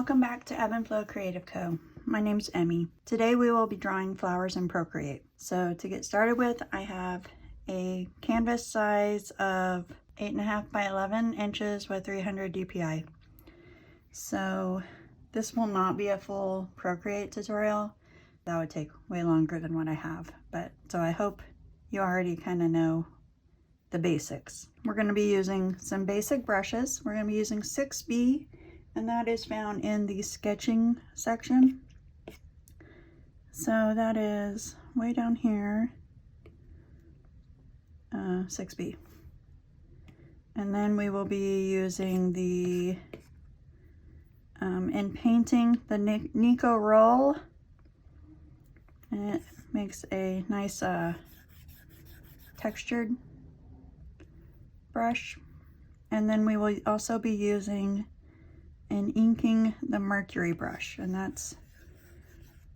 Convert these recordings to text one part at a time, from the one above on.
Welcome back to Ebb and Flow Creative Co. My name's Emmy. Today we will be drawing flowers in Procreate. So to get started with, I have a canvas size of 8.5 by 11 inches with 300 DPI. So this will not be a full Procreate tutorial. That would take way longer than what I have. So I hope you already kind of know the basics. We're going to be using some basic brushes. We're going to be using 6B, and that is found in the sketching section. So that is way down here, 6B. And then we will be using the, in painting, the Nico Roll. And it makes a nice textured brush. And then we will also be using and inking the Mercury brush, and that's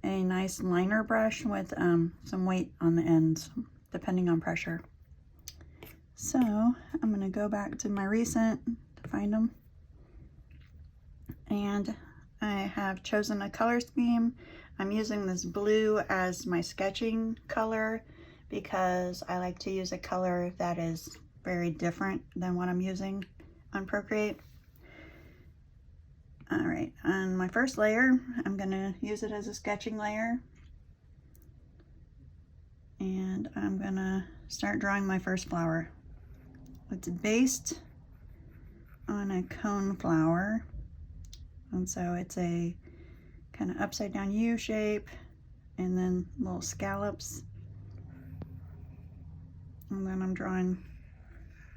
a nice liner brush with some weight on the ends depending on pressure. So I'm going to go back to my recent to find them, and I have chosen a color scheme. I'm using this blue as my sketching color because I like to use a color that is very different than what I'm using on Procreate. All right, on my first layer, I'm gonna use it as a sketching layer. And I'm gonna start drawing my first flower. It's based on a cone flower. And so it's a kind of upside down U shape and then little scallops. And then I'm drawing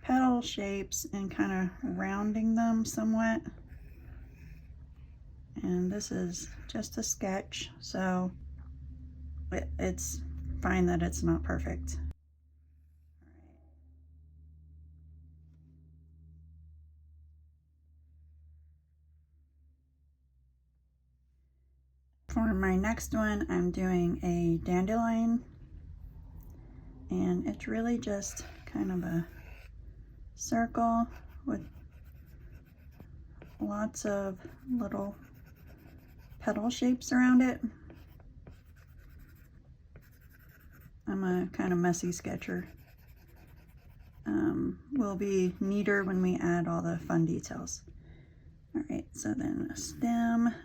petal shapes and kind of rounding them somewhat. And this is just a sketch, so it's fine that it's not perfect. For my next one, I'm doing a dandelion, and it's really just kind of a circle with lots of little petal shapes around it. I'm a kind of messy sketcher. Will be neater when we add all the fun details. All right, so then a stem.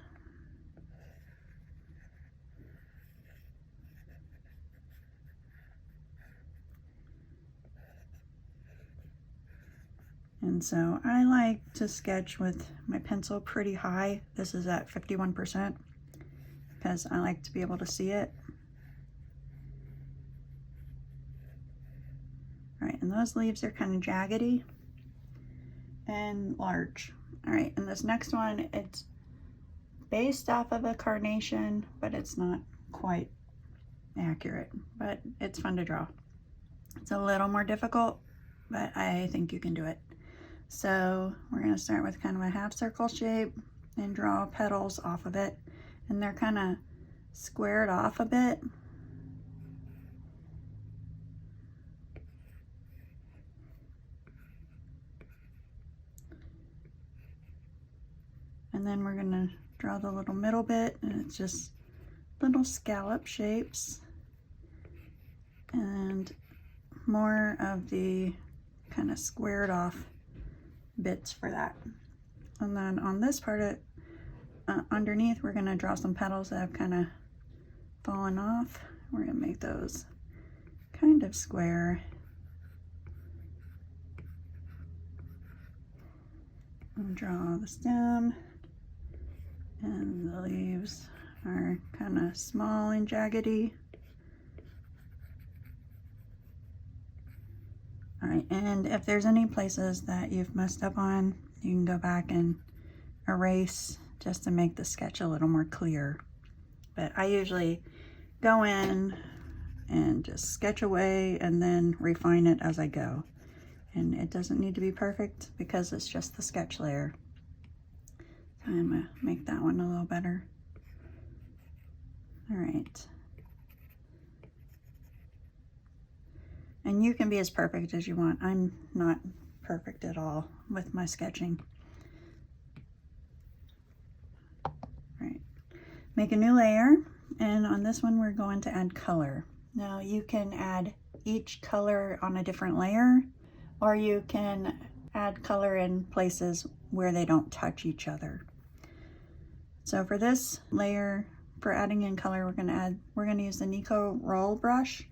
And so I like to sketch with my pencil pretty high. This is at 51% because I like to be able to see it. All right, and those leaves are kind of jaggedy and large. All right, and this next one, it's based off of a carnation, but it's not quite accurate, but it's fun to draw. It's a little more difficult, but I think you can do it. So we're going to start with kind of a half circle shape and draw petals off of it, and they're kind of squared off a bit. And then we're going to draw the little middle bit, and it's just little scallop shapes and more of the kind of squared off bits for that. And then on this part underneath, we're going to draw some petals that have kind of fallen off. We're going to make those kind of square. And draw the stem, and the leaves are kind of small and jaggedy. All right, and if there's any places that you've messed up on, you can go back and erase just to make the sketch a little more clear. But I usually go in and just sketch away and then refine it as I go. And it doesn't need to be perfect because it's just the sketch layer. So I'm gonna make that one a little better. All right. And you can be as perfect as you want. I'm not perfect at all with my sketching. make a new layer, and on this one we're going to add color. Now you can add each color on a different layer, or you can add color in places where they don't touch each other. So for this layer, for adding in color, we're gonna use the Nico roll brush,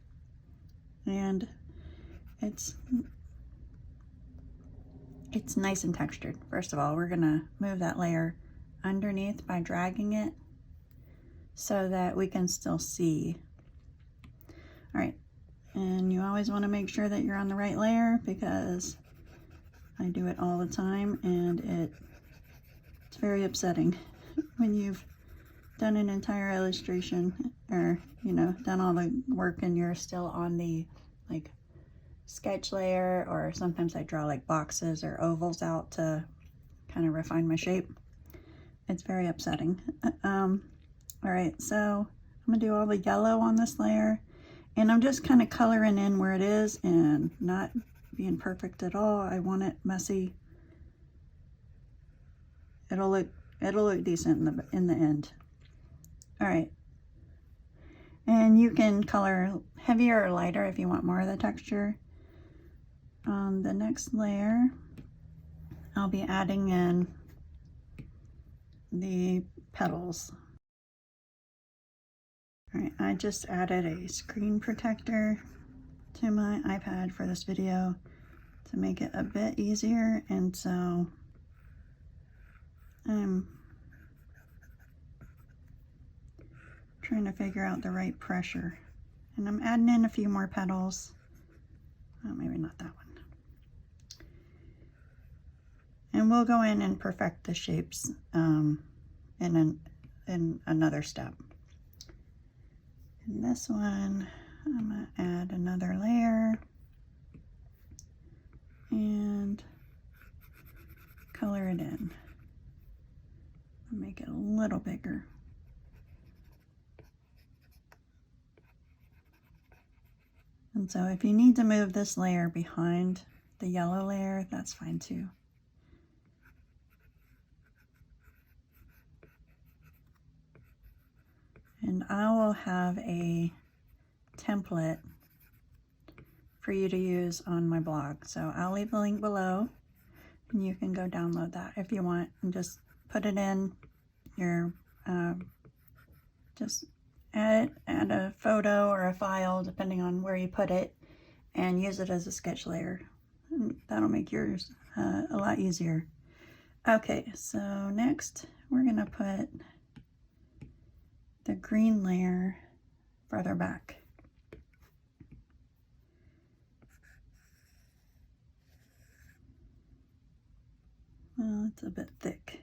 and it's nice and textured. First of all, we're gonna move that layer underneath by dragging it so that we can still see. All right, and you always want to make sure that you're on the right layer, because I do it all the time and it's very upsetting when you've done an entire illustration, or done all the work, and you're still on the like sketch layer, or sometimes I draw like boxes or ovals out to kind of refine my shape. It's very upsetting. All right, so I'm gonna do all the yellow on this layer, and I'm just kind of coloring in where it is and not being perfect at all. I want it messy. It'll look decent in the end. All right, and you can color heavier or lighter if you want more of the texture. On the next layer, I'll be adding in the petals. All right, I just added a screen protector to my iPad for this video to make it a bit easier, and so I'm trying to figure out the right pressure, and I'm adding in a few more petals. Oh, maybe not that one. And we'll go in and perfect the shapes in another step. In this one, I'm gonna add another layer and color it in. Make it a little bigger. And so if you need to move this layer behind the yellow layer, that's fine too. And I will have a template for you to use on my blog. So I'll leave the link below, and you can go download that if you want, and just put it in your, just add a photo or a file, depending on where you put it, and use it as a sketch layer. And that'll make yours a lot easier. Okay, so next we're gonna put the green layer further back. Well, it's a bit thick.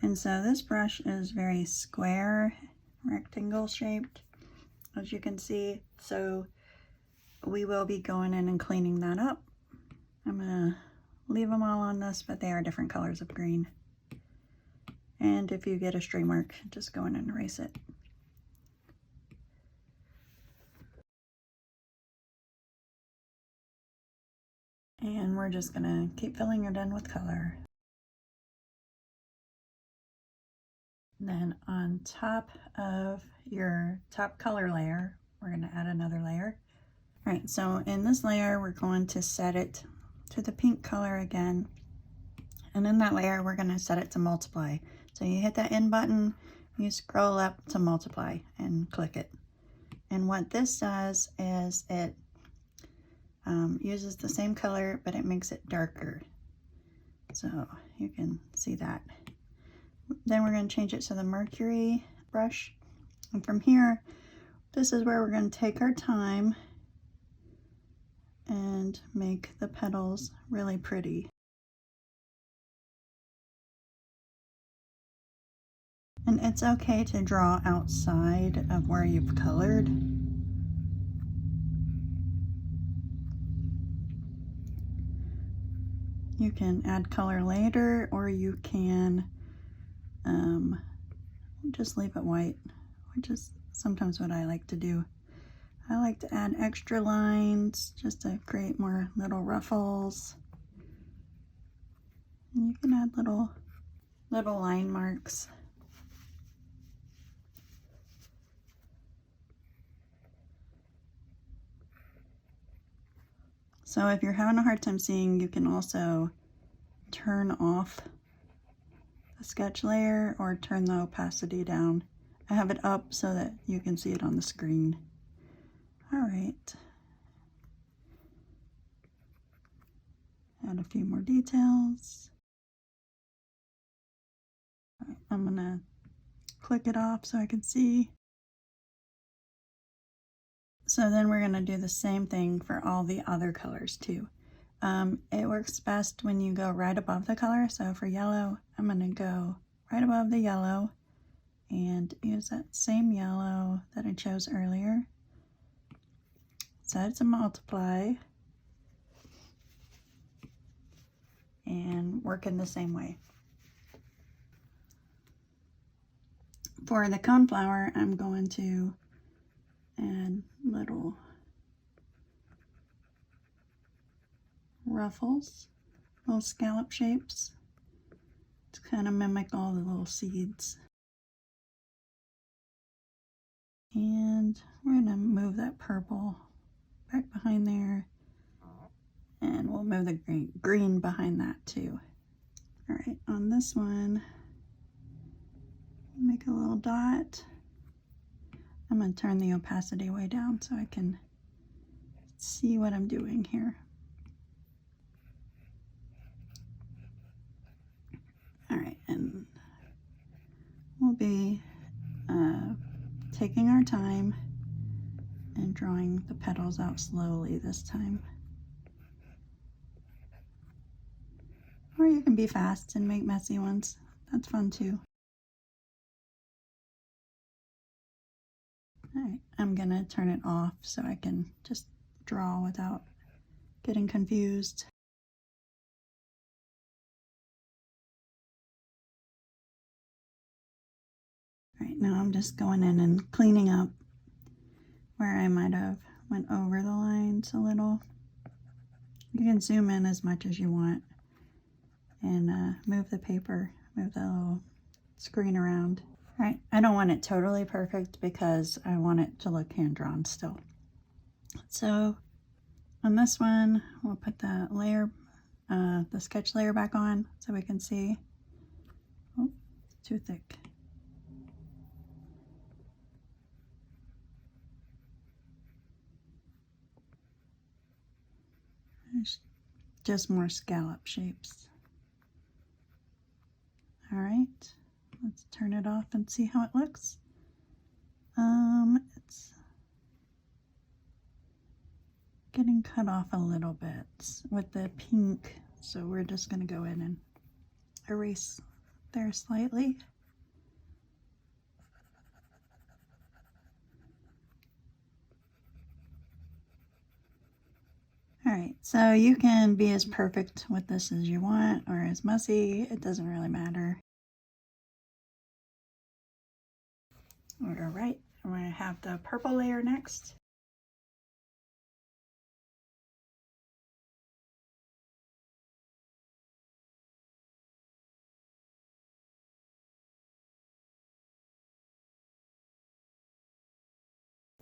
And so this brush is very square, rectangle shaped, as you can see. So we will be going in and cleaning that up. I'm gonna leave them all on this, but they are different colors of green. And if you get a stray mark, just go in and erase it. And we're just gonna keep filling it in with color. And then on top of your top color layer, we're gonna add another layer. All right, so in this layer, we're going to set it to the pink color again. And in that layer, we're gonna set it to multiply. So you hit that N button, you scroll up to multiply and click it. And what this does is it uses the same color, but it makes it darker. So you can see that. Then we're gonna change it to the Mercury brush. And from here, this is where we're gonna take our time and make the petals really pretty. And it's okay to draw outside of where you've colored. You can add color later, or you can just leave it white, which is sometimes what I like to do. I like to add extra lines just to create more little ruffles. And you can add little line marks. So if you're having a hard time seeing, you can also turn off the sketch layer or turn the opacity down. I have it up so that you can see it on the screen. All right. Add a few more details. All right, I'm gonna click it off so I can see. So then we're gonna do the same thing for all the other colors too. It works best when you go right above the color. So for yellow, I'm gonna go right above the yellow and use that same yellow that I chose earlier. Set to multiply and work in the same way. For the coneflower, I'm going to add little ruffles, little scallop shapes to kind of mimic all the little seeds. And we're going to move that purple back behind there, and we'll move the green behind that too. All right, on this one, make a little dot. I'm going to turn the opacity way down so I can see what I'm doing here. All right, and we'll be taking our time and drawing the petals out slowly this time. Or you can be fast and make messy ones. That's fun too. All right, I'm gonna turn it off so I can just draw without getting confused. All right, now I'm just going in and cleaning up where I might have went over the lines a little. You can zoom in as much as you want and move the paper, move the little screen around. All right, I don't want it totally perfect because I want it to look hand-drawn still. So on this one, we'll put the layer, the sketch layer back on so we can see. Oh, it's too thick. There's just more scallop shapes. All right, let's turn it off and see how it looks. It's getting cut off a little bit with the pink, so we're just going to go in and erase there slightly. All right, so you can be as perfect with this as you want or as messy, it doesn't really matter. All right, I'm going to have the purple layer next.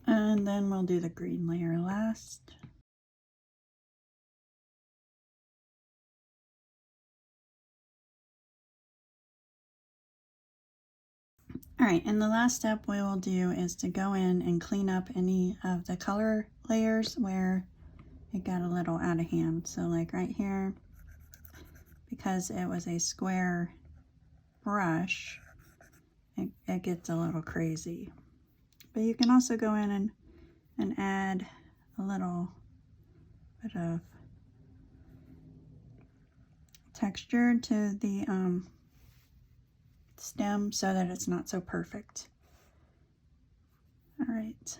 And then we'll do the green layer last. All right, and the last step we will do is to go in and clean up any of the color layers where it got a little out of hand. So like right here, because it was a square brush, it gets a little crazy. But you can also go in and add a little bit of texture to the stem so that it's not so perfect. All right, it's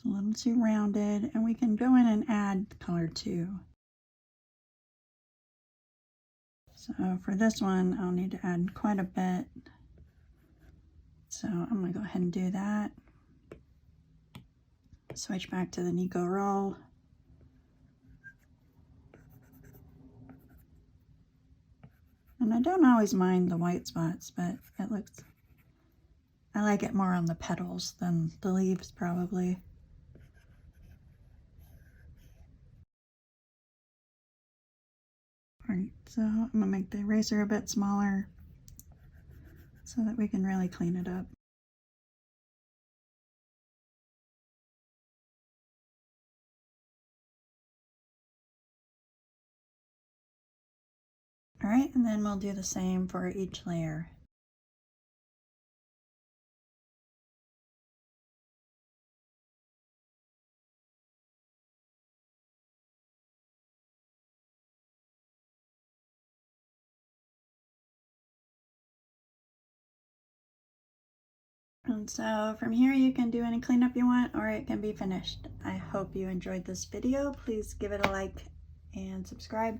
a little too rounded, and we can go in and add color too. So for this one, I'll need to add quite a bit. So I'm gonna go ahead and do that. switch back to the Nico roll. And I don't always mind the white spots, but it looks, I like it more on the petals than the leaves probably. Alright, so I'm going to make the eraser a bit smaller so that we can really clean it up. Alright, and then we'll do the same for each layer. And so from here you can do any cleanup you want, or it can be finished. I hope you enjoyed this video. Please give it a like and subscribe.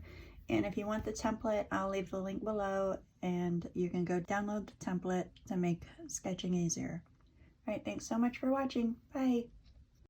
And if you want the template, I'll leave the link below and you can go download the template to make sketching easier. Alright, thanks so much for watching. Bye!